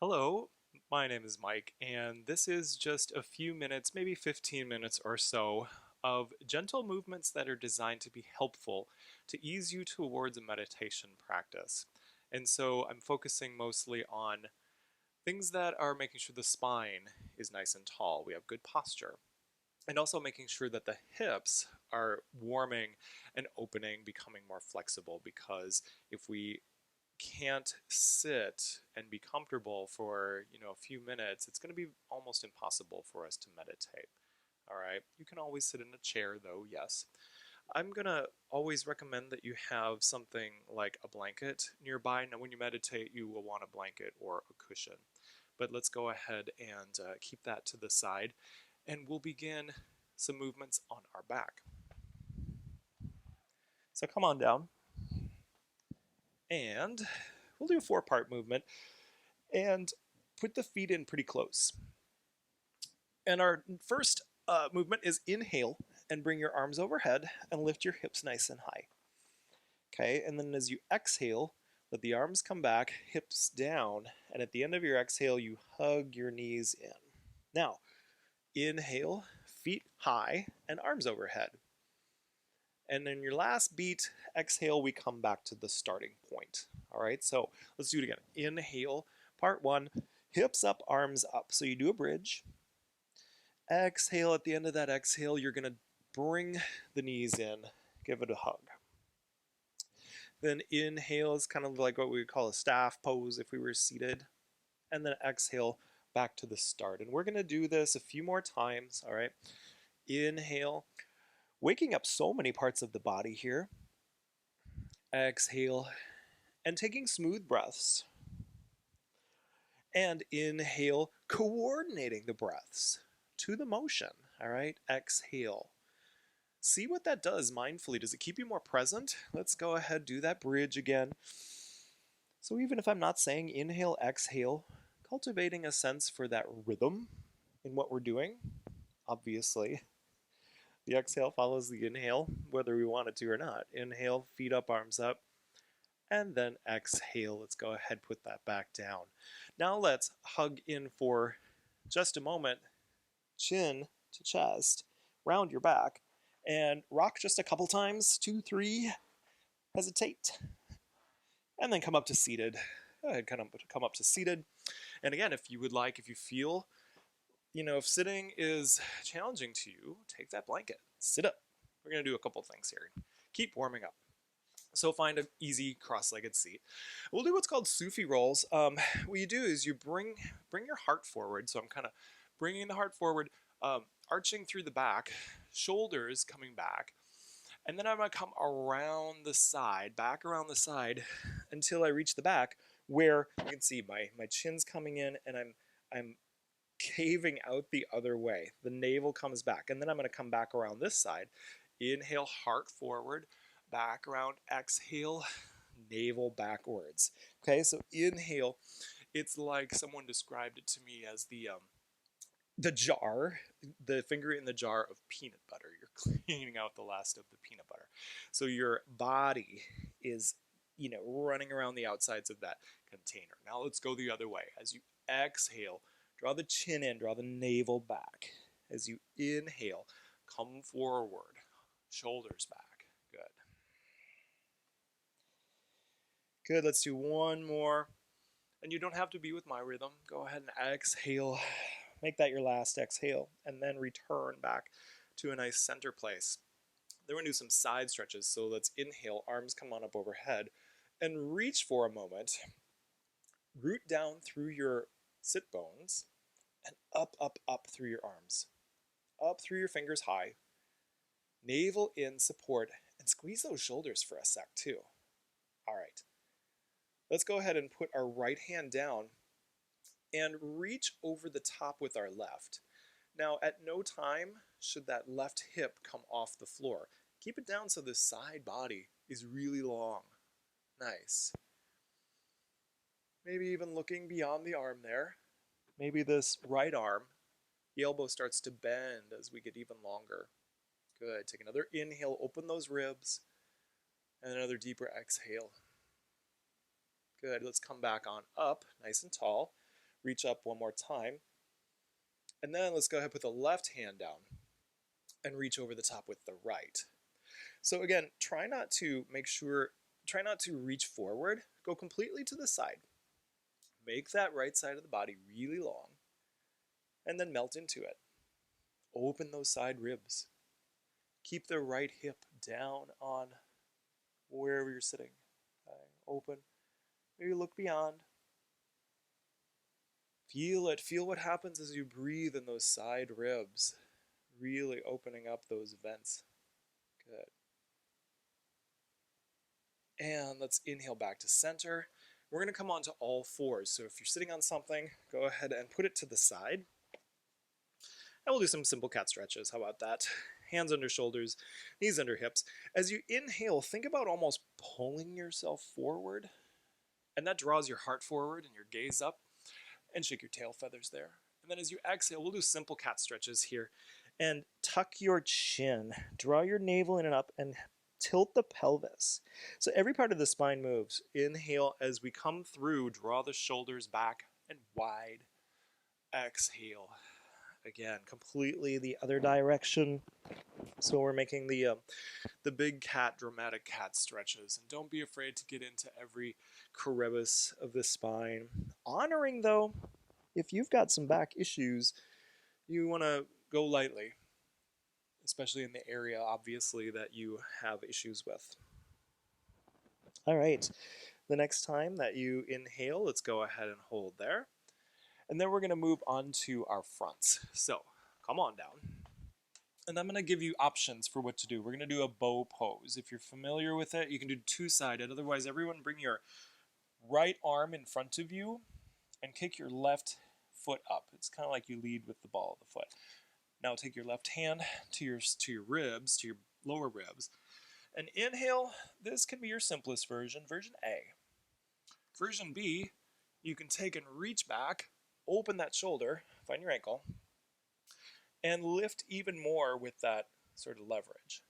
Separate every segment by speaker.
Speaker 1: Hello, my name is Mike, and this is just a few minutes, maybe 15 minutes or so, of gentle movements that are designed to be helpful to ease you towards a meditation practice. And so I'm focusing mostly on things that are making sure the spine is nice and tall, we have good posture, and also making sure that the hips are warming and opening, becoming more flexible, because if we can't sit and be comfortable for a few minutes, it's going to be almost impossible for us to meditate. All right, you can always sit in a chair though. Yes, I'm going to always recommend that you have something like a blanket nearby. Now when you meditate, you will want a blanket or a cushion, but let's go ahead and keep that to the side, and we'll begin some movements on our back. So come on down, and we'll do a four-part movement and put the feet in pretty close. And our first movement is inhale and bring your arms overhead and lift your hips nice and high. Okay, and then as you exhale, let the arms come back, hips down, and at the end of your exhale, you hug your knees in. Now, inhale, feet high, and arms overhead. And then your last beat, exhale, we come back to the starting point. All right, so let's do it again. Inhale, part one, hips up, arms up. So you do a bridge. Exhale, at the end of that exhale, you're going to bring the knees in, give it a hug. Then inhale is kind of like what we would call a staff pose if we were seated. And then exhale, back to the start. And we're going to do this a few more times, all right? Inhale, waking up so many parts of the body here. Exhale, and taking smooth breaths. And inhale, coordinating the breaths to the motion, all right? Exhale. See what that does mindfully. Does it keep you more present? Let's go ahead, do that bridge again. So even if I'm not saying inhale, exhale, cultivating a sense for that rhythm in what we're doing. Obviously, the exhale follows the inhale, whether we want it to or not. Inhale, feet up, arms up, and then exhale. Let's go ahead, put that back down. Now let's hug in for just a moment, chin to chest, round your back, and rock just a couple times, 2, 3, hesitate, and then come up to seated. Go ahead, kind of come up to seated. And again, if you would like, if you feel, if sitting is challenging to you, take that blanket, sit up. We're going to do a couple things here. Keep warming up. So find an easy cross-legged seat. We'll do what's called Sufi Rolls. What you do is you bring your heart forward. So I'm kind of bringing the heart forward, arching through the back, shoulders coming back, and then I'm going to come around the side, back around the side, until I reach the back, where you can see my chin's coming in, and I'm caving out the other way. The navel comes back, and then I'm going to come back around this side. Inhale, heart forward, back around, exhale, navel backwards. Okay, so inhale, it's like someone described it to me as the jar, the finger in the jar of peanut butter. You're cleaning out the last of the peanut butter. So your body is, running around the outsides of that container. Now let's go the other way. As you exhale, draw the chin in, draw the navel back. As you inhale, come forward, shoulders back. Good. Good, let's do one more. And you don't have to be with my rhythm. Go ahead and exhale. Make that your last exhale, and then return back to a nice center place. Then we're going to do some side stretches. So let's inhale, arms come on up overhead, and reach for a moment. Root down through your sit bones, and up, up, up through your arms. Up through your fingers high. Navel in, support, and squeeze those shoulders for a sec too. All right. Let's go ahead and put our right hand down and reach over the top with our left. Now, at no time should that left hip come off the floor. Keep it down so the side body is really long. Nice. Maybe even looking beyond the arm there. Maybe this right arm, the elbow starts to bend as we get even longer. Good. Take another inhale, open those ribs, and another deeper exhale. Good. Let's come back on up, nice and tall. Reach up one more time. And then let's go ahead and put the left hand down and reach over the top with the right. So again, try not to reach forward. Go completely to the side. Make that right side of the body really long and then melt into it. Open those side ribs. Keep the right hip down on wherever you're sitting. Okay. Open. Maybe look beyond. Feel it. Feel what happens as you breathe in those side ribs. Really opening up those vents. Good. And let's inhale back to center. We're going to come onto all fours. So if you're sitting on something, go ahead and put it to the side. And we'll do some simple cat stretches. How about that? Hands under shoulders, knees under hips. As you inhale, think about almost pulling yourself forward. And that draws your heart forward and your gaze up. And shake your tail feathers there. And then as you exhale, we'll do simple cat stretches here. And tuck your chin. Draw your navel in and up and tilt the pelvis. So every part of the spine moves. Inhale as we come through, draw the shoulders back and wide. Exhale. Again, completely the other direction. So we're making the big cat, dramatic cat stretches. And don't be afraid to get into every crevice of the spine. Honoring, though, if you've got some back issues, you want to go lightly, especially in the area, obviously, that you have issues with. All right. The next time that you inhale, let's go ahead and hold there. And then we're going to move on to our fronts. So come on down. And I'm going to give you options for what to do. We're going to do a bow pose. If you're familiar with it, you can do two-sided. Otherwise, everyone bring your right arm in front of you and kick your left foot up. It's kind of like you lead with the ball of the foot. Now take your left hand to your ribs, to your lower ribs. And inhale. This can be your simplest version, version A. Version B, you can take and reach back, open that shoulder, find your ankle, and lift even more with that sort of leverage.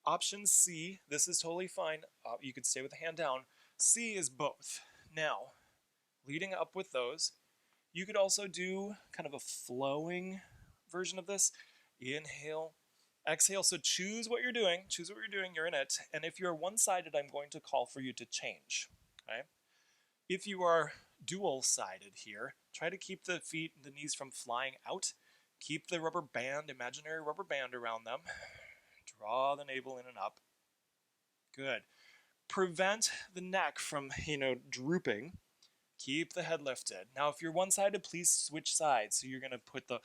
Speaker 1: Option C, this is totally fine. You could stay with the hand down. C is both. Now, leading up with those, you could also do kind of a flowing version of this. Inhale, exhale. So choose what you're doing. Choose what you're doing. You're in it. And if you're one-sided, I'm going to call for you to change. Okay? If you are dual-sided here, try to keep the feet and the knees from flying out. Keep the rubber band, imaginary rubber band around them. Draw the navel in and up. Good. Prevent the neck from, drooping. Keep the head lifted. Now, if you're one-sided, please switch sides. So you're going to put the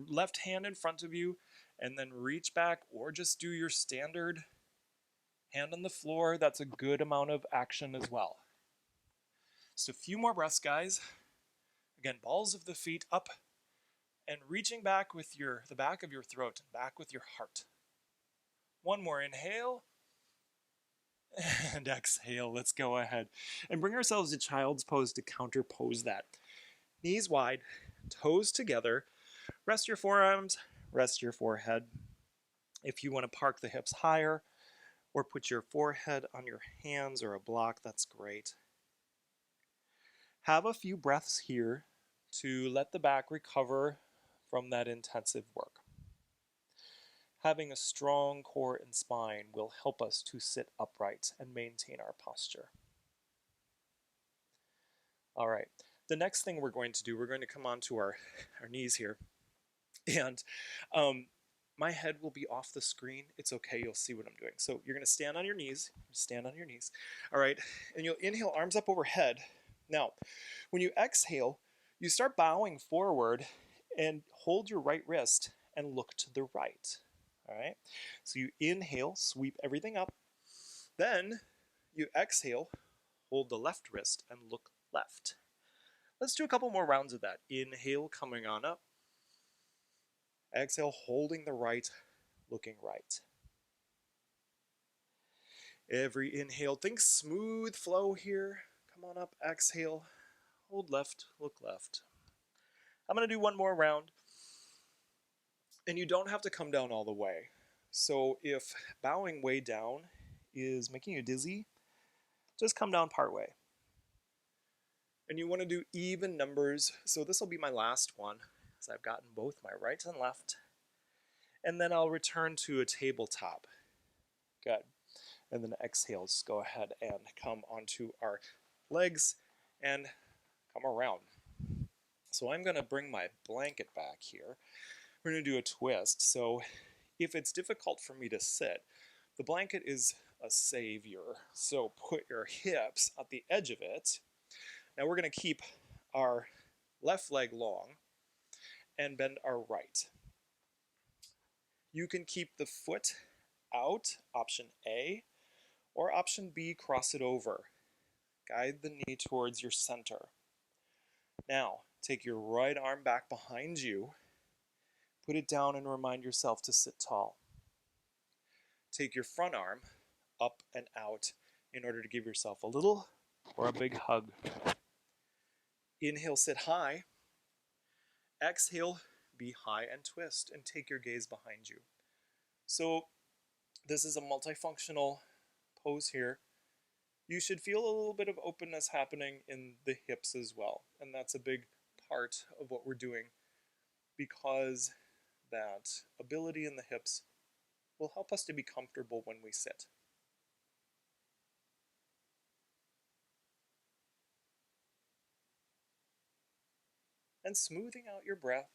Speaker 1: left hand in front of you and then reach back, or just do your standard hand on the floor. That's a good amount of action as well. Just a few more breaths, guys. Again, balls of the feet up and reaching back with the back of your throat and back with your heart. One more inhale and exhale. Let's go ahead and bring ourselves to child's pose to counterpose that. Knees wide, toes together. Rest your forearms, rest your forehead. If you want to park the hips higher or put your forehead on your hands or a block, that's great. Have a few breaths here to let the back recover from that intensive work. Having a strong core and spine will help us to sit upright and maintain our posture. All right, the next thing we're going to do, we're going to come onto our knees here. And my head will be off the screen. It's okay, you'll see what I'm doing. So you're going to stand on your knees. All right, and you'll inhale, arms up overhead. Now, when you exhale, you start bowing forward and hold your right wrist and look to the right. All right, so you inhale, sweep everything up. Then you exhale, hold the left wrist and look left. Let's do a couple more rounds of that. Inhale, coming on up. Exhale, holding the right, looking right. Every inhale, think smooth flow here. Come on up, exhale, hold left, look left. I'm going to do one more round. And you don't have to come down all the way. So if bowing way down is making you dizzy, just come down part way. And you want to do even numbers. So this will be my last one, as I've gotten both my right and left. And then I'll return to a tabletop. Good. And then exhales, go ahead and come onto our legs and come around. So I'm going to bring my blanket back here. We're going to do a twist. So if it's difficult for me to sit, the blanket is a savior. So put your hips at the edge of it. Now we're going to keep our left leg long and bend our right. You can keep the foot out, option A, or option B, cross it over. Guide the knee towards your center. Now, take your right arm back behind you, put it down and remind yourself to sit tall. Take your front arm up and out in order to give yourself a little or a big hug. Inhale, sit high. Exhale, be high and twist and take your gaze behind you. So this is a multifunctional pose here. You should feel a little bit of openness happening in the hips as well. And that's a big part of what we're doing, because that ability in the hips will help us to be comfortable when we sit. And smoothing out your breath.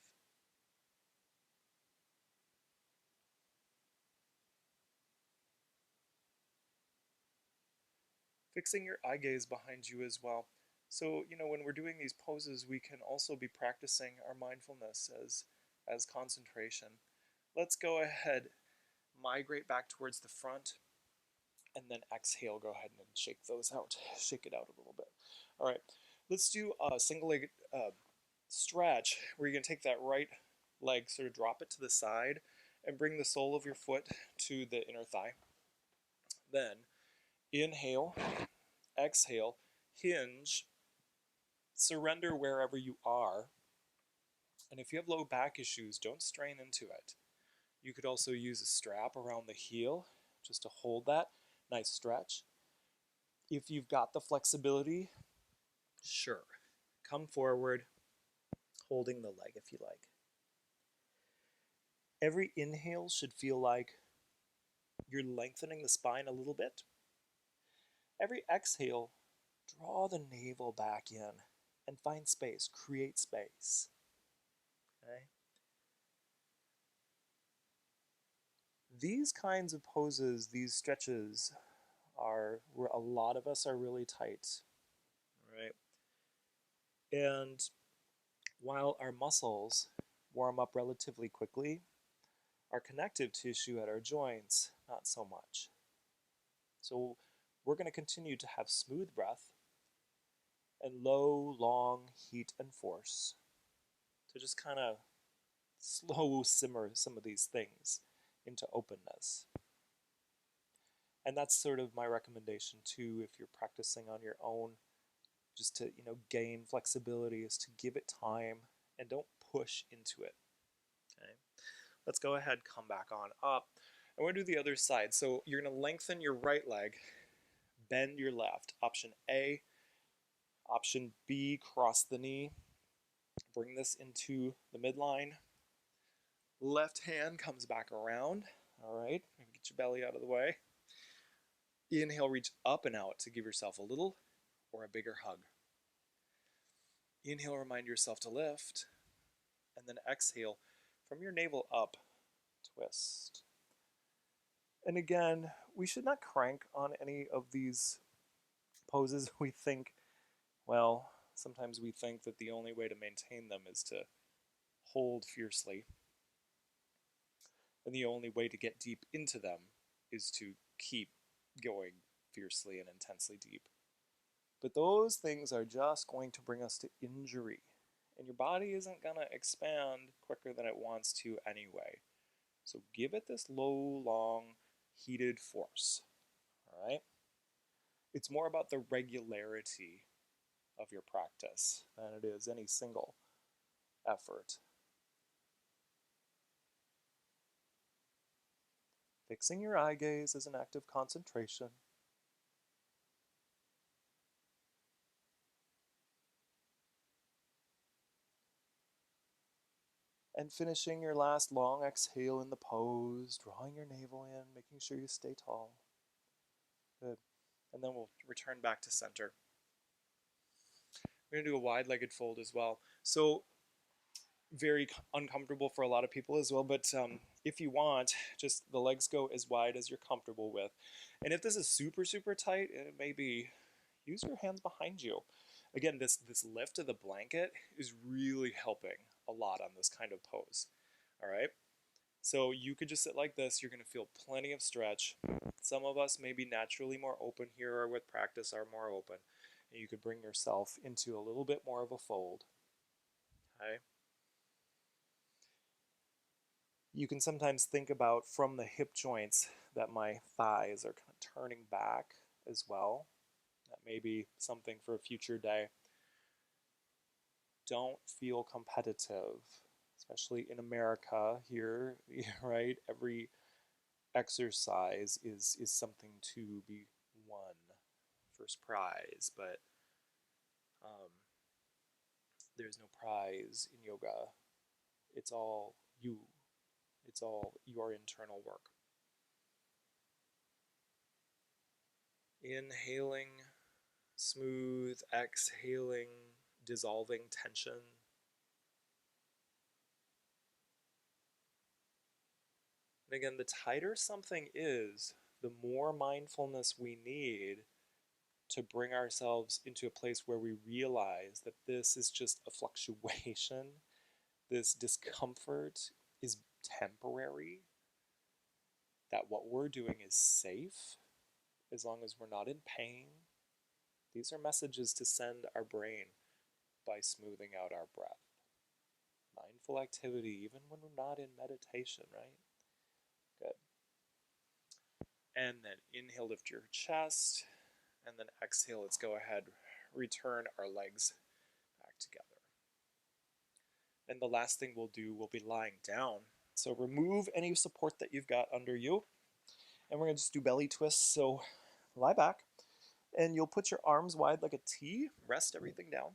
Speaker 1: Fixing your eye gaze behind you as well. So, when we're doing these poses, we can also be practicing our mindfulness as concentration. Let's go ahead, migrate back towards the front, and then exhale, go ahead and shake those out. Shake it out a little bit. All right, let's do a single leg stretch where you're going to take that right leg, sort of drop it to the side, and bring the sole of your foot to the inner thigh. Then inhale, exhale, hinge, surrender wherever you are. And if you have low back issues, don't strain into it. You could also use a strap around the heel just to hold that. Nice stretch. If you've got the flexibility, sure, come forward, holding the leg if you like. Every inhale should feel like you're lengthening the spine a little bit. Every exhale, draw the navel back in and find space, create space. Okay? These kinds of poses, these stretches, are where a lot of us are really tight, right? And while our muscles warm up relatively quickly, our connective tissue at our joints, not so much. So we're going to continue to have smooth breath and low, long heat and force to just kind of slow simmer some of these things into openness. And that's sort of my recommendation too, if you're practicing on your own, just to gain flexibility, is to give it time and don't push into it. Okay, let's go ahead, come back on up, and we're going to do the other side. So you're going to lengthen your right leg, bend your left. Option A. Option B, cross the knee. Bring this into the midline. Left hand comes back around. All right, get your belly out of the way. Inhale, reach up and out to give yourself a little or a bigger hug. Inhale, remind yourself to lift. And then exhale, from your navel up, twist. And again, we should not crank on any of these poses. Sometimes we think that the only way to maintain them is to hold fiercely. And the only way to get deep into them is to keep going fiercely and intensely deep. But those things are just going to bring us to injury. And your body isn't going to expand quicker than it wants to anyway. So give it this low, long, heated force. All right? It's more about the regularity of your practice than it is any single effort. Fixing your eye gaze is an act of concentration. And finishing your last long exhale in the pose, drawing your navel in, making sure you stay tall. Good. And then we'll return back to center. We're going to do a wide-legged fold as well. So very uncomfortable for a lot of people as well, but if you want, just the legs go as wide as you're comfortable with. And if this is super, super tight, maybe use your hands behind you. Again, this lift of the blanket is really helping a lot on this kind of pose. All right? So you could just sit like this. You're going to feel plenty of stretch. Some of us may be naturally more open here, or with practice are more open. And you could bring yourself into a little bit more of a fold. Okay? You can sometimes think about from the hip joints that my thighs are kind of turning back as well. That may be something for a future day. Don't feel competitive, especially in America here, right? Every exercise is something to be won, first prize, but um, there's no prize in yoga. It's all you. It's all your internal work. Inhaling, smooth, exhaling, dissolving tension. And again, the tighter something is, the more mindfulness we need to bring ourselves into a place where we realize that this is just a fluctuation. This discomfort is temporary, that what we're doing is safe as long as we're not in pain. These are messages to send our brain by smoothing out our breath. Mindful activity, even when we're not in meditation, right? Good. And then inhale, lift your chest, and then exhale, let's go ahead, return our legs back together. And the last thing we'll do will be lying down. So remove any support that you've got under you, and we're going to just do belly twists. So lie back, and you'll put your arms wide like a T, rest everything down.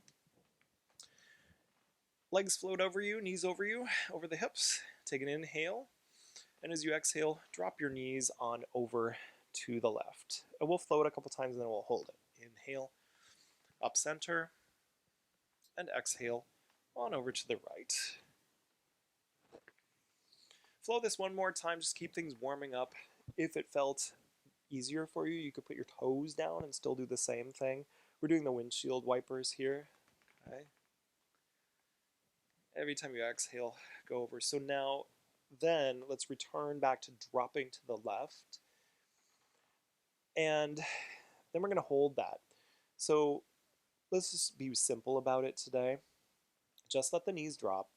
Speaker 1: Legs float over you, knees over you, over the hips. Take an inhale, and as you exhale, drop your knees on over to the left. And we'll float a couple times and then we'll hold it. Inhale, up center, and exhale on over to the right. Flow this one more time, just keep things warming up. If it felt easier for you, you could put your toes down and still do the same thing. We're doing the windshield wipers here. Okay. Every time you exhale, go over. So now, then, let's return back to dropping to the left. And then we're going to hold that. So let's just be simple about it today. Just let the knees drop.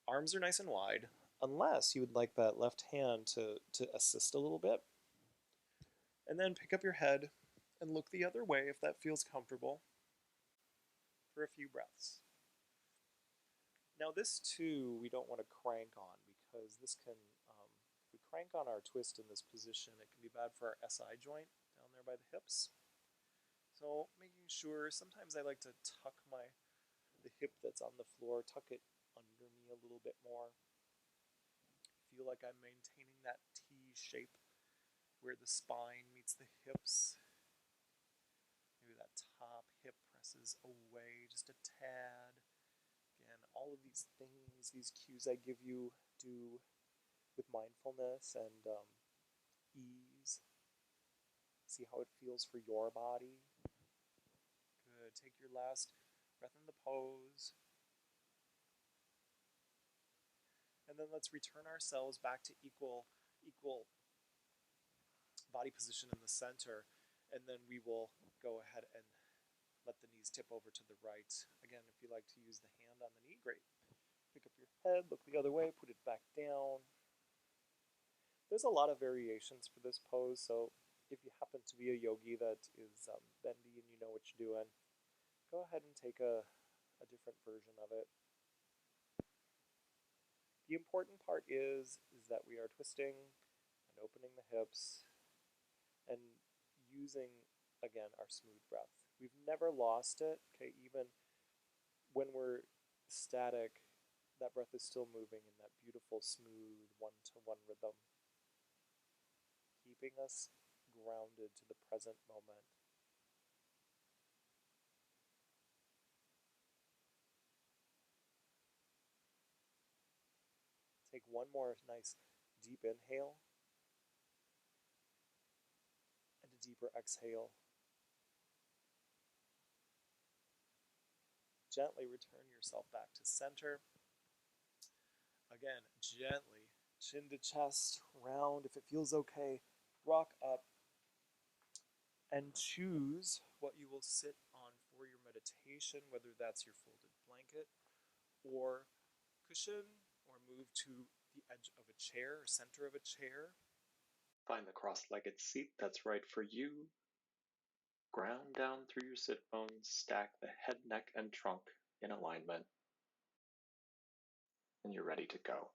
Speaker 1: Arms are nice and wide, unless you would like that left hand to assist a little bit. And then pick up your head and look the other way if that feels comfortable for a few breaths. Now this too, we don't want to crank on because this can, if we crank on our twist in this position, it can be bad for our SI joint down there by the hips. So making sure, sometimes I like to tuck the hip that's on the floor, tuck it under me a little bit more. Feel like I'm maintaining that T shape where the spine meets the hips. Maybe that top hip presses away just a tad. Again, all of these things, these cues I give you, do with mindfulness and ease. See how it feels for your body. Good. Take your last breath in the pose. And then let's return ourselves back to equal body position in the center. And then we will go ahead and let the knees tip over to the right. Again, if you like to use the hand on the knee, great. Pick up your head, look the other way, put it back down. There's a lot of variations for this pose, so if you happen to be a yogi that is bendy and you know what you're doing, go ahead and take a different version of it. The important part is that we are twisting and opening the hips and using, again, our smooth breath. We've never lost it, okay, even when we're static, that breath is still moving in that beautiful, smooth one-to-one rhythm, keeping us grounded to the present moment. Take one more nice deep inhale and a deeper exhale. Gently return yourself back to center. Again, gently, chin to chest, round. If it feels okay, rock up and choose what you will sit on for your meditation, whether that's your folded blanket or cushion, or move to the edge of a chair or center of a chair.
Speaker 2: Find the cross-legged seat that's right for you. Ground down through your sit bones, stack the head, neck, and trunk in alignment, and you're ready to go.